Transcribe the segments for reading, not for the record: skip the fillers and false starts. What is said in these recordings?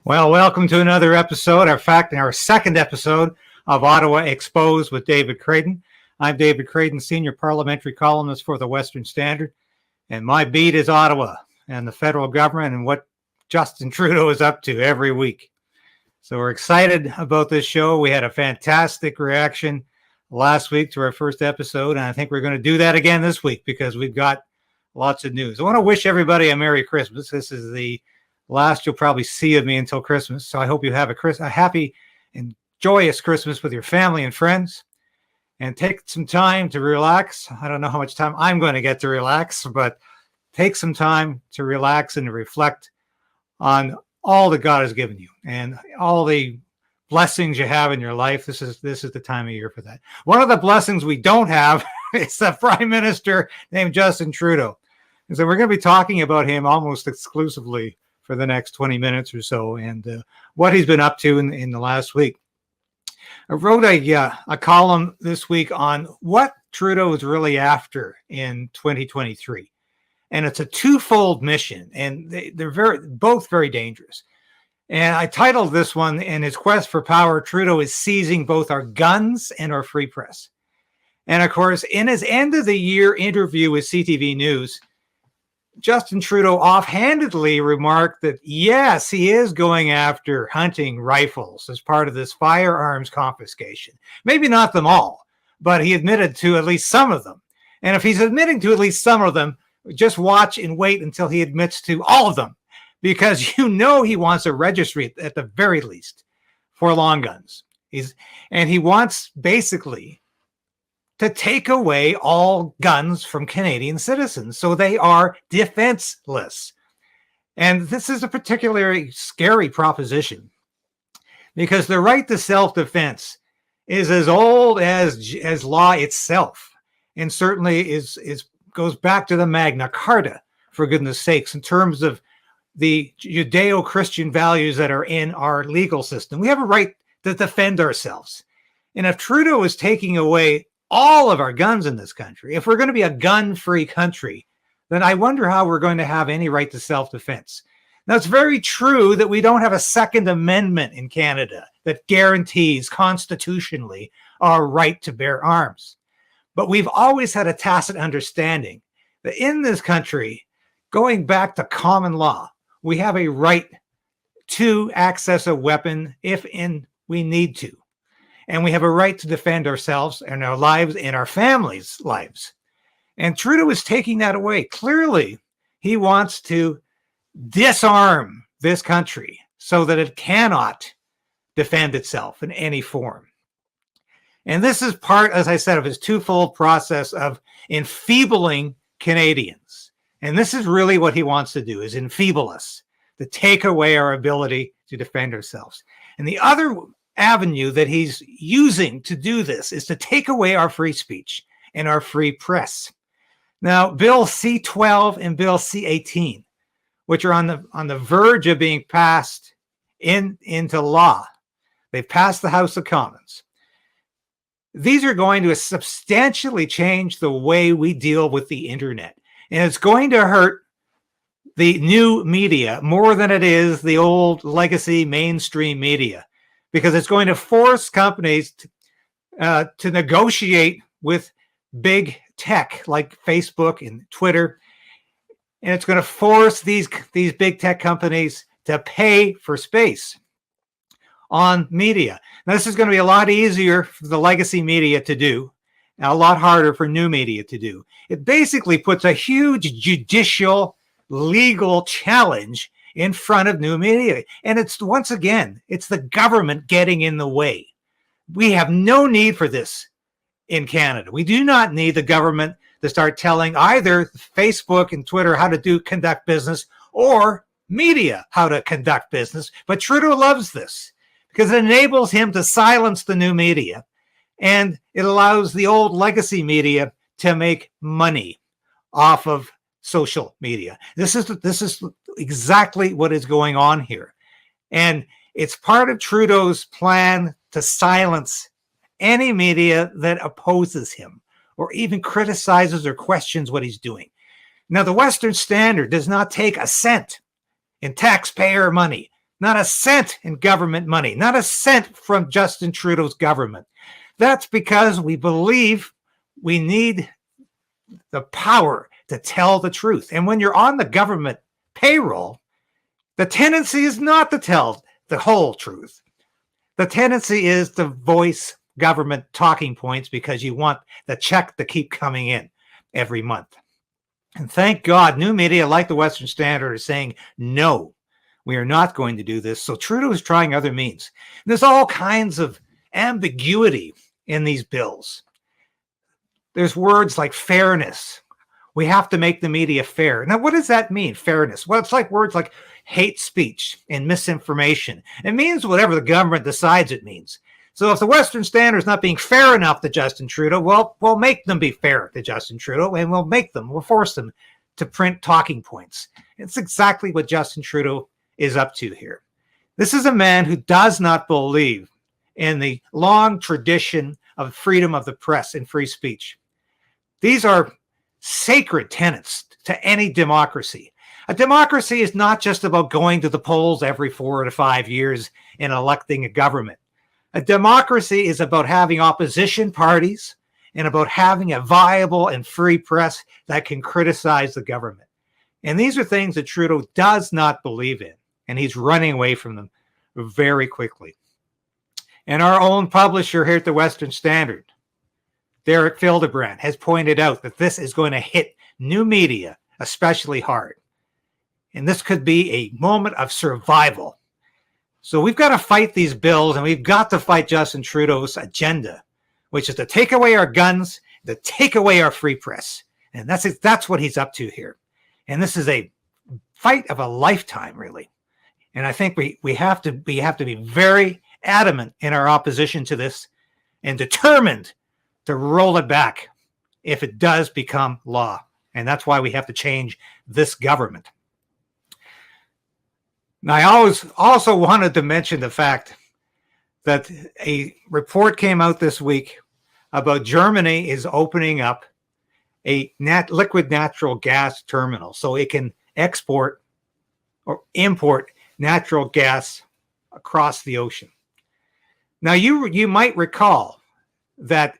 Well, welcome to another episode, our second episode of Ottawa Exposed with David Krayden. I'm David Krayden, senior parliamentary columnist for the Western Standard, and my beat is Ottawa and the federal government and what Justin Trudeau is up to every week. So we're excited about this show. We had a fantastic reaction last week to our first episode, and I think we're going to do that again this week because we've got lots of news. I want to wish everybody a Merry Christmas. This is the last you'll probably see of me until Christmas. So I hope you have a happy and joyous Christmas with your family and friends, and take some time to relax. I don't know how much time I'm going to get to relax, but take some time to relax and to reflect on all that God has given you and all the blessings you have in your life. This is the time of year for that. One of the blessings we don't have is the Prime Minister named Justin Trudeau. And so we're going to be talking about him almost exclusively for the next 20 minutes or so, and what he's been up to in the last week. I wrote a column this week on what Trudeau is really after in 2023. And it's a twofold mission, and they're both very dangerous. And I titled this one, in his quest for power, Trudeau is seizing both our guns and our free press. And of course, in his end of the year interview with CTV News, Justin Trudeau offhandedly remarked that, yes, he is going after hunting rifles as part of this firearms confiscation. Maybe not them all, but he admitted to at least some of them. And if he's admitting to at least some of them, just watch and wait until he admits to all of them, because he wants a registry at the very least for long guns. He wants basically to take away all guns from Canadian citizens so they are defenseless. And this is a particularly scary proposition because the right to self-defense is as old as law itself, and certainly goes back to the Magna Carta, for goodness sakes, in terms of the Judeo-Christian values that are in our legal system. We have a right to defend ourselves. And if Trudeau is taking away all of our guns in this country, if we're going to be a gun-free country, then I wonder how we're going to have any right to self-defense. Now, it's very true that we don't have a Second Amendment in Canada that guarantees constitutionally our right to bear arms. But we've always had a tacit understanding that in this country, going back to common law, we have a right to access a weapon if we need to. And we have a right to defend ourselves and our lives and our families' lives. And Trudeau is taking that away. Clearly, he wants to disarm this country so that it cannot defend itself in any form. And this is part, as I said, of his twofold process of enfeebling Canadians. And this is really what he wants to do, is enfeeble us, to take away our ability to defend ourselves. And the other avenue that he's using to do this is to take away our free speech and our free press. Now, Bill C-12 and Bill C-18, which are on the verge of being passed into law, they've passed the House of Commons. These are going to substantially change the way we deal with the internet, and it's going to hurt the new media more than it is the old legacy mainstream media, because it's going to force companies to negotiate with big tech like Facebook and Twitter. And it's going to force these big tech companies to pay for space on media. Now, this is going to be a lot easier for the legacy media to do, and a lot harder for new media to do. It basically puts a huge judicial legal challenge in front of new media. And it's, once again, it's the government getting in the way. We have no need for this in Canada. We do not need the government to start telling either Facebook and Twitter how to conduct business, or media how to conduct business. But Trudeau loves this because it enables him to silence the new media, and it allows the old legacy media to make money off of social media. This is exactly what is going on here. And it's part of Trudeau's plan to silence any media that opposes him or even criticizes or questions what he's doing. Now, the Western Standard does not take a cent in taxpayer money Not a cent in government money, not a cent from Justin Trudeau's government. That's because we believe we need the power to tell the truth. And when you're on the government payroll, the tendency is not to tell the whole truth. The tendency is to voice government talking points because you want the check to keep coming in every month. And thank God, new media like the Western Standard are saying, no, we are not going to do this. So Trudeau is trying other means. And there's all kinds of ambiguity in these bills. There's words like fairness. We have to make the media fair. Now, what does that mean, fairness? Well, it's like words like hate speech and misinformation. It means whatever the government decides it means. So if the Western Standard is not being fair enough to Justin Trudeau, well, we'll make them be fair to Justin Trudeau, and we'll force them to print talking points. It's exactly what Justin Trudeau is up to here. This is a man who does not believe in the long tradition of freedom of the press and free speech. These are sacred tenets to any democracy. A democracy is not just about going to the polls every 4 to 5 years and electing a government. A democracy is about having opposition parties and about having a viable and free press that can criticize the government. And these are things that Trudeau does not believe in, and he's running away from them very quickly. And our own publisher here at the Western Standard, Derek Fildebrand, has pointed out that this is going to hit new media especially hard. And this could be a moment of survival. So we've got to fight these bills, and we've got to fight Justin Trudeau's agenda, which is to take away our guns, to take away our free press. And that's what he's up to here. And this is a fight of a lifetime, really. And I think we have to be very adamant in our opposition to this and determined to roll it back if it does become law. And that's why we have to change this government. Now, I also wanted to mention the fact that a report came out this week about Germany is opening up a liquid natural gas terminal so it can export or import natural gas across the ocean. Now, you might recall that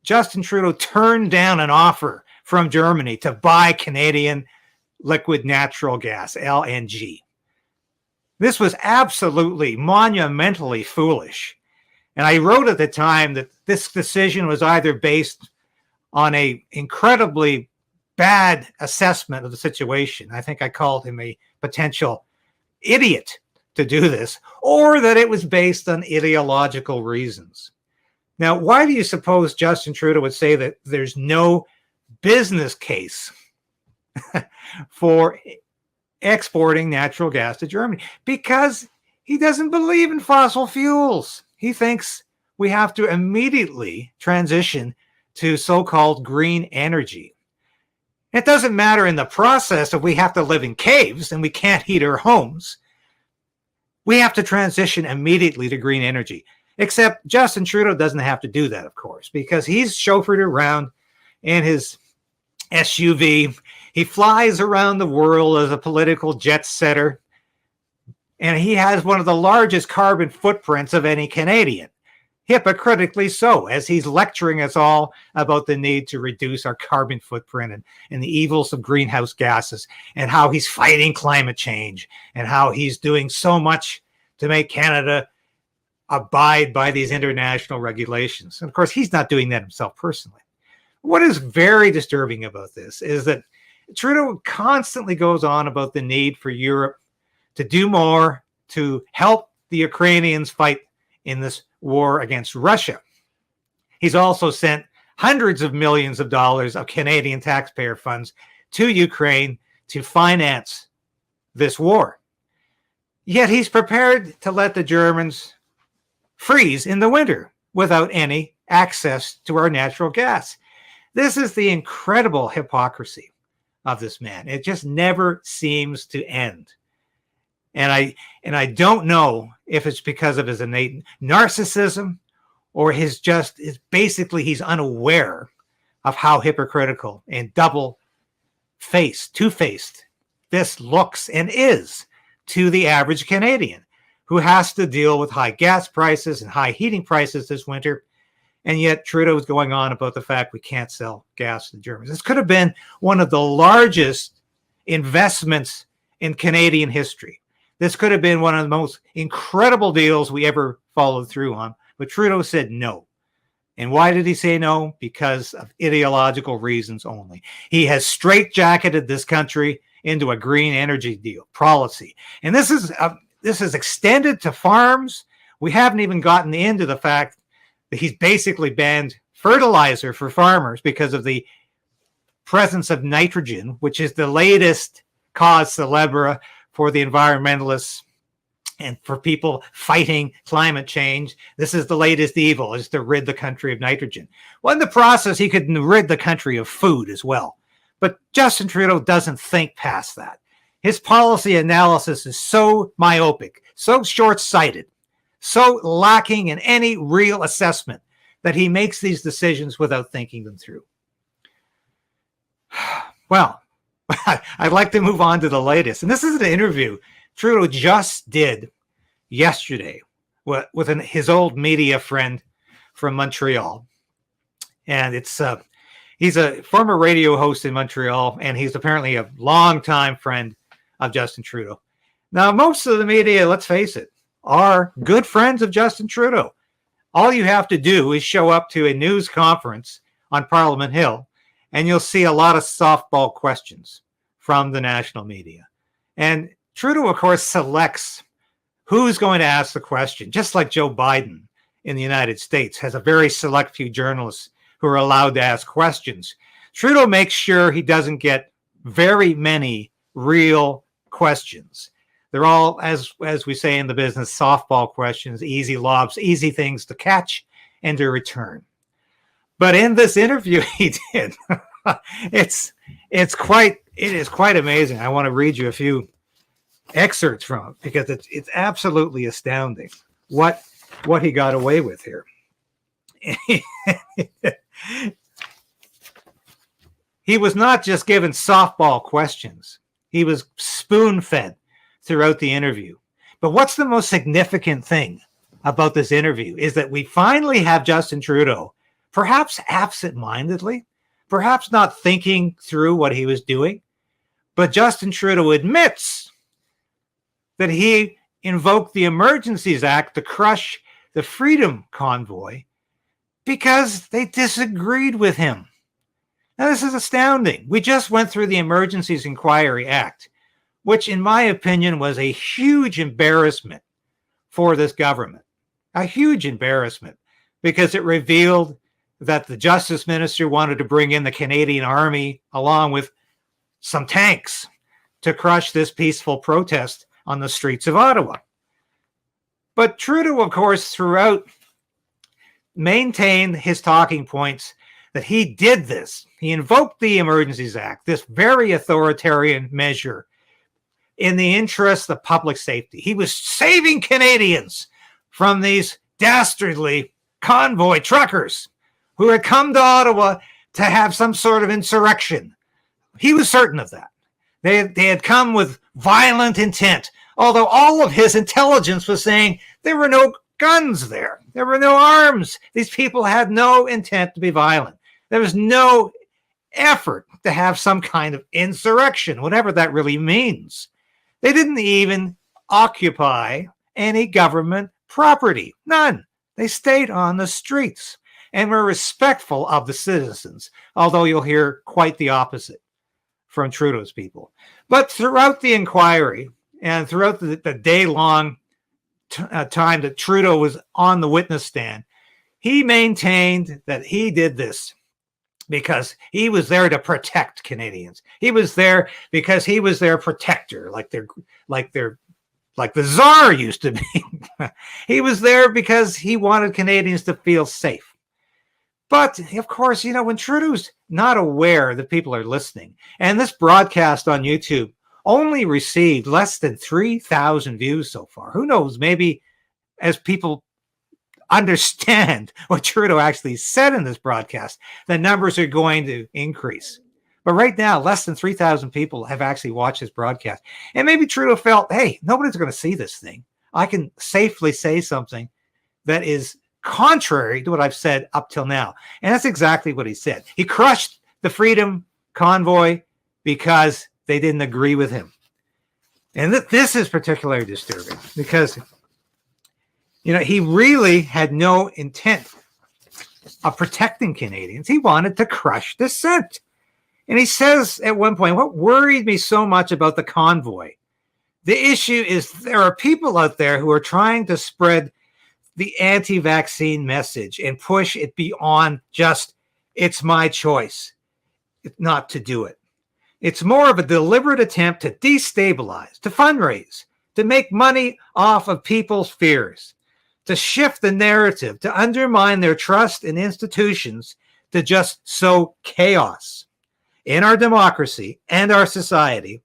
Justin Trudeau turned down an offer from Germany to buy Canadian liquid natural gas, LNG. This was absolutely monumentally foolish. And I wrote at the time that this decision was either based on an incredibly bad assessment of the situation. I think I called him a potential idiot to do this, or that it was based on ideological reasons. Now, why do you suppose Justin Trudeau would say that there's no business case for exporting natural gas to Germany? Because he doesn't believe in fossil fuels. He thinks we have to immediately transition to so-called green energy. It doesn't matter in the process if we have to live in caves and we can't heat our homes. We have to transition immediately to green energy. Except Justin Trudeau doesn't have to do that, of course, because he's chauffeured around in his SUV. He flies around the world as a political jet setter, and he has one of the largest carbon footprints of any Canadian. Hypocritically so, as he's lecturing us all about the need to reduce our carbon footprint and the evils of greenhouse gases, and how he's fighting climate change, and how he's doing so much to make Canada abide by these international regulations. And of course, he's not doing that himself personally. What is very disturbing about this is that Trudeau constantly goes on about the need for Europe to do more to help the Ukrainians fight in this war against Russia. He's also sent hundreds of millions of dollars of Canadian taxpayer funds to Ukraine to finance this war. Yet he's prepared to let the Germans freeze in the winter without any access to our natural gas. This is the incredible hypocrisy of this man. It just never seems to end. And I don't know if it's because of his innate narcissism or he's basically unaware of how hypocritical and two-faced this looks and is to the average Canadian. who has to deal with high gas prices and high heating prices this winter. And yet Trudeau is going on about the fact we can't sell gas to the Germans. This could have been one of the largest investments in Canadian history. This could have been one of the most incredible deals we ever followed through on. But Trudeau said no. And why did he say no? Because of ideological reasons only. He has straitjacketed this country into a green energy deal policy. And this is extended to farms. We haven't even gotten into the fact that he's basically banned fertilizer for farmers because of the presence of nitrogen, which is the latest cause célèbre for the environmentalists and for people fighting climate change. This is the latest evil, is to rid the country of nitrogen. Well, in the process, he could rid the country of food as well. But Justin Trudeau doesn't think past that. His policy analysis is so myopic, so short-sighted, so lacking in any real assessment that he makes these decisions without thinking them through. Well, I'd like to move on to the latest. And this is an interview Trudeau just did yesterday with his old media friend from Montreal. And he's a former radio host in Montreal, and he's apparently a longtime friend of Justin Trudeau. Now, most of the media, let's face it, are good friends of Justin Trudeau. All you have to do is show up to a news conference on Parliament Hill, and you'll see a lot of softball questions from the national media. And Trudeau, of course, selects who's going to ask the question, just like Joe Biden in the United States has a very select few journalists who are allowed to ask questions. Trudeau makes sure he doesn't get very many real questions. They're all, as we say in the business, softball questions, easy lobs, easy things to catch and to return. But in this interview he did, it is quite amazing. I want to read you a few excerpts from it because it's absolutely astounding what he got away with here. He was not just given softball questions. He was spoon-fed throughout the interview. But what's the most significant thing about this interview is that we finally have Justin Trudeau, perhaps absent-mindedly, perhaps not thinking through what he was doing, but Justin Trudeau admits that he invoked the Emergencies Act to crush the Freedom Convoy because they disagreed with him. Now, this is astounding. We just went through the Emergencies Inquiry Act, which, in my opinion, was a huge embarrassment for this government. A huge embarrassment because it revealed that the Justice Minister wanted to bring in the Canadian Army along with some tanks to crush this peaceful protest on the streets of Ottawa. But Trudeau, of course, throughout maintained his talking points that he did this. He invoked the Emergencies Act, this very authoritarian measure, in the interest of public safety. He was saving Canadians from these dastardly convoy truckers who had come to Ottawa to have some sort of insurrection. He was certain of that. They had come with violent intent, although all of his intelligence was saying there were no guns there. There were no arms. These people had no intent to be violent. There was no effort to have some kind of insurrection, whatever that really means. They didn't even occupy any government property. None. They stayed on the streets and were respectful of the citizens, although you'll hear quite the opposite from Trudeau's people. But throughout the inquiry and throughout the day-long time that Trudeau was on the witness stand, he maintained that he did this because he was there to protect Canadians. He was there because he was their protector, like the Tsar used to be. He was there because he wanted Canadians to feel safe. But, of course, when Trudeau's not aware that people are listening, and this broadcast on YouTube only received less than 3,000 views so far. Who knows? Maybe as people understand what Trudeau actually said in this broadcast, the numbers are going to increase. But right now, less than 3,000 people have actually watched this broadcast. And maybe Trudeau felt, hey, nobody's going to see this thing. I can safely say something that is contrary to what I've said up till now. And that's exactly what he said. He crushed the Freedom Convoy because they didn't agree with him. And this is particularly disturbing because, he really had no intent of protecting Canadians. He wanted to crush dissent. And he says at one point, what worried me so much about the convoy, the issue is there are people out there who are trying to spread the anti-vaccine message and push it beyond just, it's my choice not to do it. It's more of a deliberate attempt to destabilize, to fundraise, to make money off of people's fears, to shift the narrative, to undermine their trust in institutions, to just sow chaos in our democracy and our society,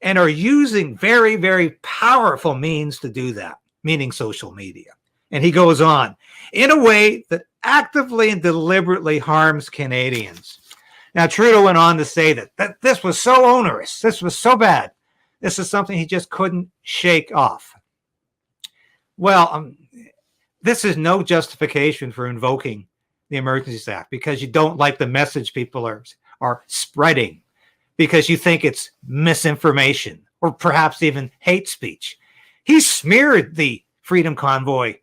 and are using very, very powerful means to do that, meaning social media. And he goes on, in a way that actively and deliberately harms Canadians. Now, Trudeau went on to say that this was so onerous, this was so bad, this is something he just couldn't shake off. Well, this is no justification for invoking the Emergencies Act because you don't like the message people are spreading, because you think it's misinformation or perhaps even hate speech. He smeared the Freedom Convoy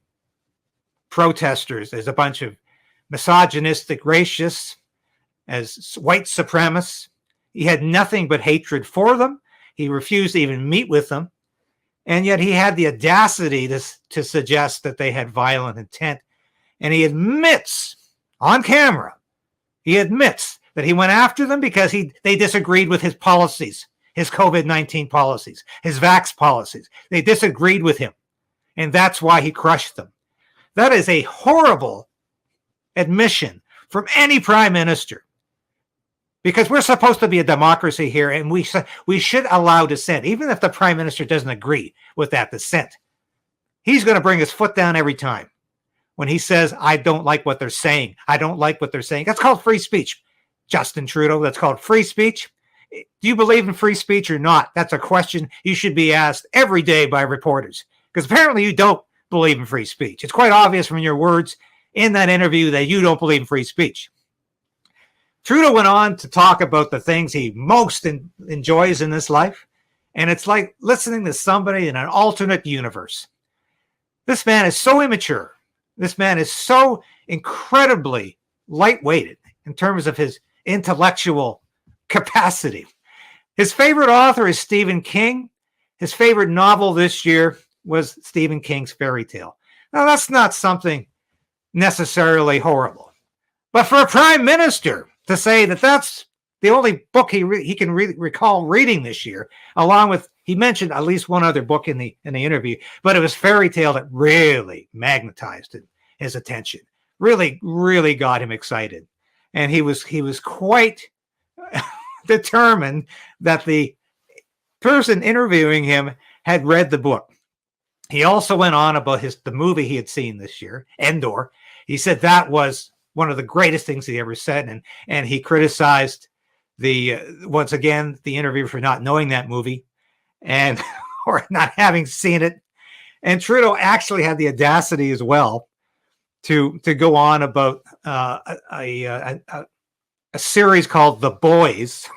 protesters as a bunch of misogynistic racists, as white supremacists. He had nothing but hatred for them. He refused to even meet with them. And yet he had the audacity to suggest that they had violent intent. And he admits on camera, he admits that he went after them because they disagreed with his policies, his COVID-19 policies, his vax policies. They disagreed with him. And that's why he crushed them. That is a horrible admission from any prime minister. Because we're supposed to be a democracy here, and we should allow dissent, even if the prime minister doesn't agree with that dissent. He's going to bring his foot down every time when he says, I don't like what they're saying. I don't like what they're saying. That's called free speech, Justin Trudeau. That's called free speech. Do you believe in free speech or not? That's a question you should be asked every day by reporters, because apparently you don't believe in free speech. It's quite obvious from your words in that interview that you don't believe in free speech. Trudeau went on to talk about the things he most enjoys in this life, and it's like listening to somebody in an alternate universe. This man is so immature. This man is so incredibly lightweighted in terms of his intellectual capacity. His favorite author is Stephen King. His favorite novel this year was Stephen King's Fairy Tale. Now, that's not something necessarily horrible. But for a prime minister to say that that's the only book he can recall reading this year, along with, he mentioned at least one other book in the interview, but it was Fairy Tale that really magnetized his attention, really, really got him excited. And he was quite determined that the person interviewing him had read the book. He also went on about the movie he had seen this year, Endor. He said that was one of the greatest things he ever said, and he criticized once again the interviewer for not knowing that movie and or not having seen it. And Trudeau actually had the audacity as well to go on about a series called The Boys,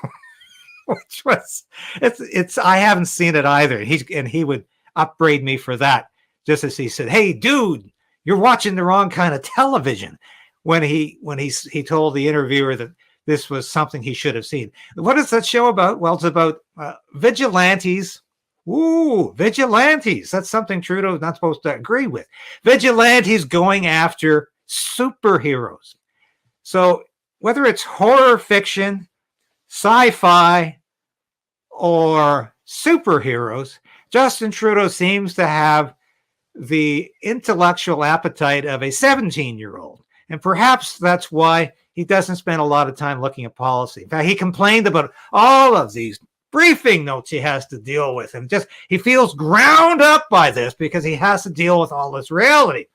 which was it's I haven't seen it either. He would upbraid me for that, just as he said, "Hey, dude, you're watching the wrong kind of television." When he told the interviewer that this was something he should have seen. What is that show about? Well, it's about vigilantes. Ooh, vigilantes. That's something Trudeau is not supposed to agree with. Vigilantes going after superheroes. So whether it's horror fiction, sci-fi, or superheroes, Justin Trudeau seems to have the intellectual appetite of a 17-year-old. And perhaps that's why he doesn't spend a lot of time looking at policy. In fact, he complained about all of these briefing notes he has to deal with. And he feels ground up by this because he has to deal with all this reality.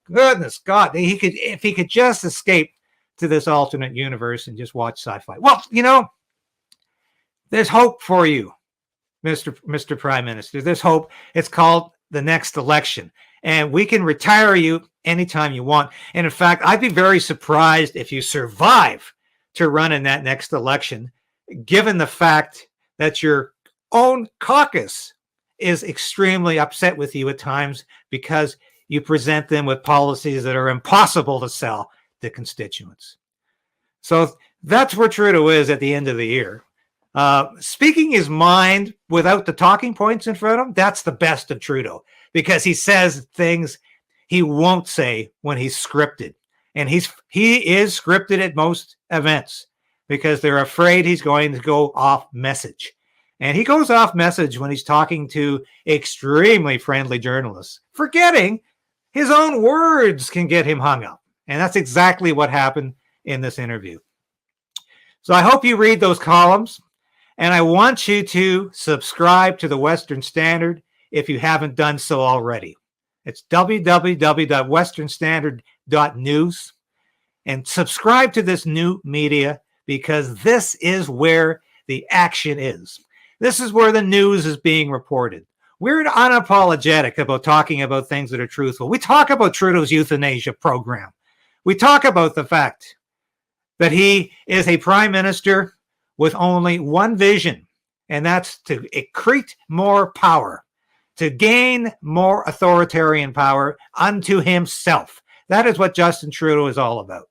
Goodness God, if he could just escape to this alternate universe and just watch sci-fi. Well, there's hope for you, Mr. Prime Minister. There's hope. It's called the next election. And we can retire you anytime you want. And in fact, I'd be very surprised if you survive to run in that next election, given the fact that your own caucus is extremely upset with you at times because you present them with policies that are impossible to sell to constituents. So that's where Trudeau is at the end of the year. Speaking his mind without the talking points in front of him, that's the best of Trudeau, because he says things he won't say when he's scripted. And he is scripted at most events because they're afraid he's going to go off message. And he goes off message when he's talking to extremely friendly journalists, forgetting his own words can get him hung up. And that's exactly what happened in this interview. So I hope you read those columns. And I want you to subscribe to the Western Standard if you haven't done so already. It's www.westernstandard.news. And subscribe to this new media, because this is where the action is. This is where the news is being reported. We're unapologetic about talking about things that are truthful. We talk about Trudeau's euthanasia program. We talk about the fact that he is a prime minister with only one vision, and that's to accrete more power, to gain more authoritarian power unto himself. That is what Justin Trudeau is all about.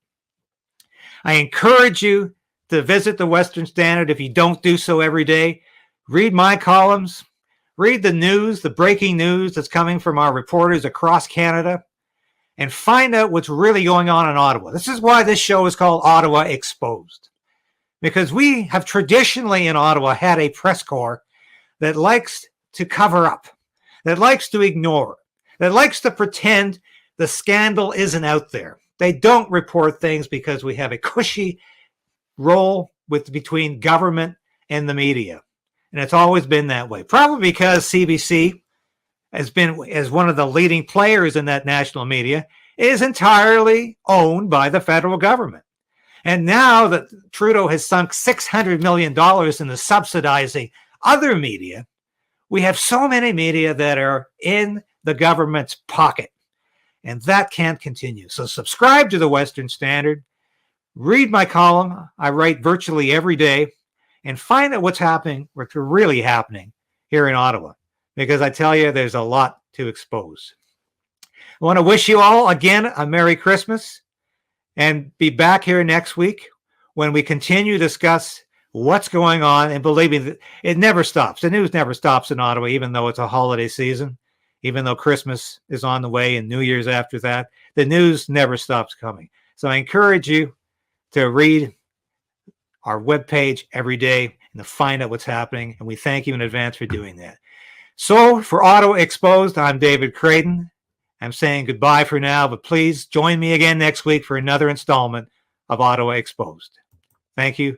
I encourage you to visit the Western Standard if you don't do so every day. Read my columns, read the news, the breaking news that's coming from our reporters across Canada, and find out what's really going on in Ottawa. This is why this show is called Ottawa Exposed, because we have traditionally in Ottawa had a press corps that likes to cover up, that likes to ignore, that likes to pretend the scandal isn't out there. They don't report things because we have a cushy role between government and the media. And it's always been that way. Probably because CBC has been, as one of the leading players in that national media, is entirely owned by the federal government. And now that Trudeau has sunk $600 million into subsidizing other media, we have so many media that are in the government's pocket. And that can't continue. So subscribe to the Western Standard. Read my column. I write virtually every day. And find out what's happening, what's really happening here in Ottawa. Because I tell you, there's a lot to expose. I want to wish you all, again, a Merry Christmas. And be back here next week when we continue to discuss what's going on. And believe me, it never stops. The news never stops in Ottawa, even though it's a holiday season, even though Christmas is on the way and New Year's after that. The news never stops coming. So I encourage you to read our webpage every day and to find out what's happening. And we thank you in advance for doing that. So for Ottawa Exposed, I'm David Krayden. I'm saying goodbye for now, but please join me again next week for another installment of Ottawa Exposed. Thank you.